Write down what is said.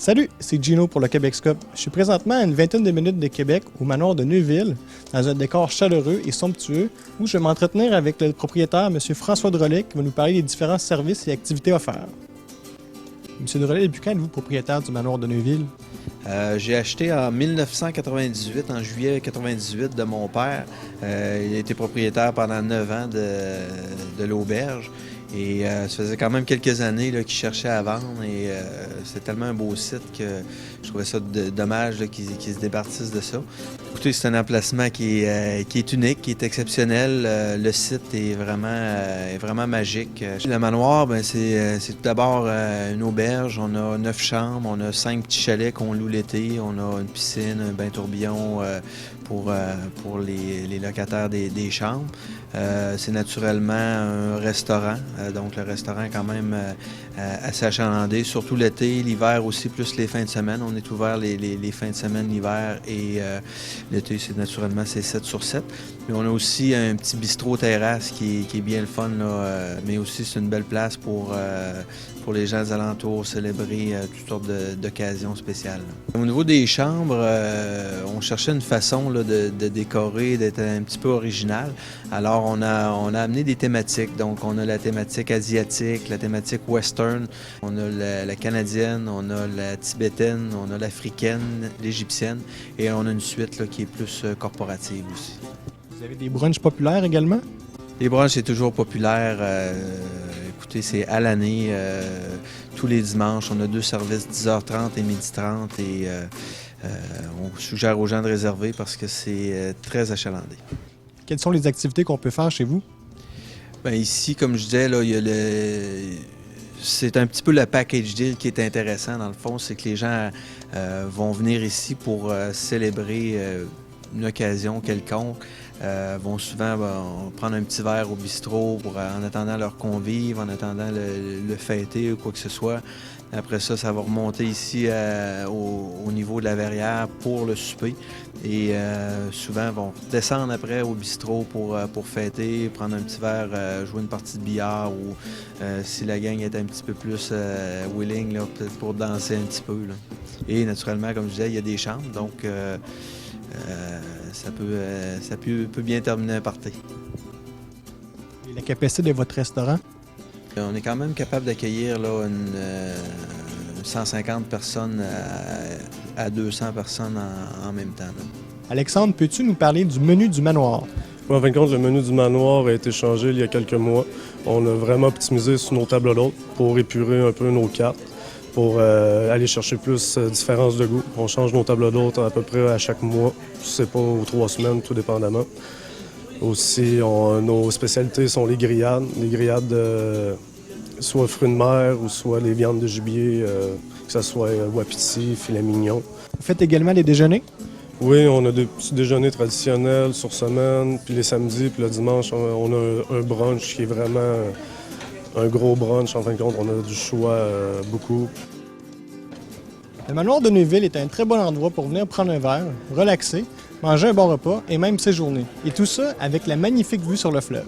Salut, c'est Gino pour le Québec-Scope. Je suis présentement à une vingtaine de minutes de Québec, au manoir de Neuville, dans un décor chaleureux et somptueux, où je vais m'entretenir avec le propriétaire, M. François Drolet, qui va nous parler des différents services et activités offerts. M. Drolet, depuis quand êtes-vous propriétaire du manoir de Neuville? J'ai acheté en 1998, en juillet 1998, de mon père. Il a été propriétaire pendant 9 ans de l'auberge. Et ça faisait quand même quelques années qu'il cherchait à vendre. Et c'est tellement un beau site que je trouvais ça dommage qu'ils se départissent de ça. Écoutez, c'est un emplacement qui est unique, qui est exceptionnel. Le site est vraiment magique. Le manoir, c'est tout d'abord une auberge. On a 9 chambres, on a 5 petits chalets qu'on loue l'été. On a une piscine, un bain tourbillon pour les locataires des chambres. C'est naturellement un restaurant, donc le restaurant est quand même assez achalandé, surtout l'été, l'hiver aussi, plus les fins de semaine. On est ouvert les fins de semaine, l'hiver, et l'été, c'est 7 sur 7. Puis on a aussi un petit bistrot terrasse qui est bien le fun, là, mais aussi c'est une belle place pour les gens des alentours, célébrer toutes sortes d'occasions spéciales. Au niveau des chambres, on cherchait une façon là, de décorer, d'être un petit peu original. Alors, on a amené des thématiques. Donc, on a la thématique asiatique, la thématique western, on a la canadienne, on a la tibétaine, on a l'africaine, l'égyptienne, et on a une suite là, qui est plus corporative aussi. Vous avez des brunchs populaires également? Les brunchs, c'est toujours populaire. Écoutez, c'est à l'année, tous les dimanches. On a 2 services, 10h30 et 12h30, et on suggère aux gens de réserver parce que c'est très achalandé. Quelles sont les activités qu'on peut faire chez vous? Bien, ici, comme je disais, là, c'est un petit peu le package deal qui est intéressant, dans le fond. C'est que les gens vont venir ici pour célébrer une occasion quelconque. Vont souvent prendre un petit verre au bistrot en attendant leur convive, en attendant le fêter ou quoi que ce soit. Après ça, ça va remonter ici au niveau de la verrière pour le souper. Et souvent, vont descendre après au bistrot pour fêter, prendre un petit verre, jouer une partie de billard ou si la gang est un petit peu plus willing, là, peut-être pour danser un petit peu. Là. Et naturellement, comme je disais, il y a des chambres, donc ça peut bien terminer un party. Et la capacité de votre restaurant? On est quand même capable d'accueillir là, 150 personnes à 200 personnes en même temps. Là. Alexandre, peux-tu nous parler du menu du manoir? En fin de compte, le menu du manoir a été changé il y a quelques mois. On a vraiment optimisé sur nos tables d'hôtes pour épurer un peu nos cartes, pour aller chercher plus de différences de goût. On change nos tables d'hôtes à peu près à chaque mois, je sais pas, aux 3 semaines, tout dépendamment. Aussi, nos spécialités sont les grillades. Les grillades, soit fruits de mer ou soit les viandes de gibier, que ce soit wapiti, filet mignon. Vous faites également les déjeuners? Oui, on a des petits déjeuners traditionnels sur semaine, puis les samedis, puis le dimanche, on a un brunch qui est vraiment un gros brunch. En fin de compte, on a du choix beaucoup. Le manoir de Neuville est un très bon endroit pour venir prendre un verre, relaxer, manger un bon repas et même séjourner. Et tout ça avec la magnifique vue sur le fleuve.